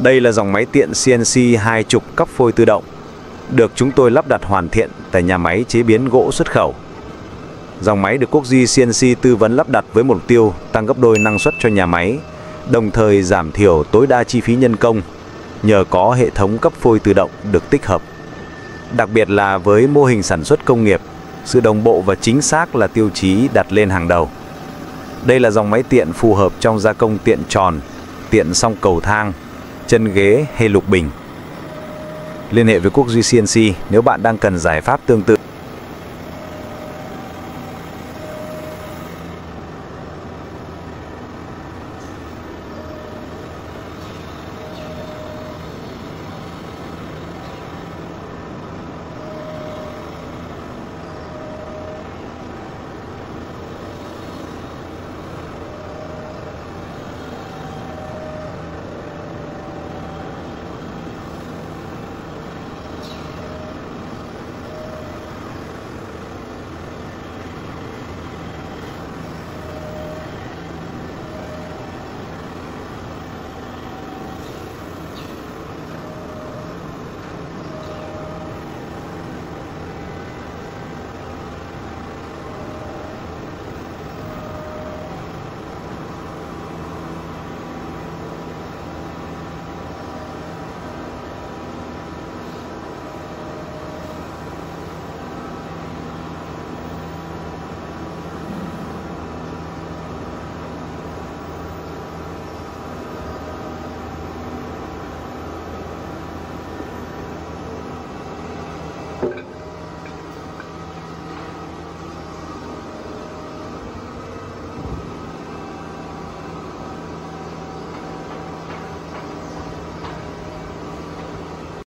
Đây là dòng máy tiện CNC 2 trục cấp phôi tự động, được chúng tôi lắp đặt hoàn thiện tại nhà máy chế biến gỗ xuất khẩu. Dòng máy được QUČ DUY CNC tư vấn lắp đặt với mục tiêu tăng gấp đôi năng suất cho nhà máy, đồng thời giảm thiểu tối đa chi phí nhân công nhờ có hệ thống cấp phôi tự động được tích hợp. Đặc biệt là với mô hình sản xuất công nghiệp, sự đồng bộ và chính xác là tiêu chí đặt lên hàng đầu. Đây là dòng máy tiện phù hợp trong gia công tiện tròn, tiện song cầu thang, chân ghế hay lục bình. Liên hệ với QUČ DUY CNC nếu bạn đang cần giải pháp tương tự.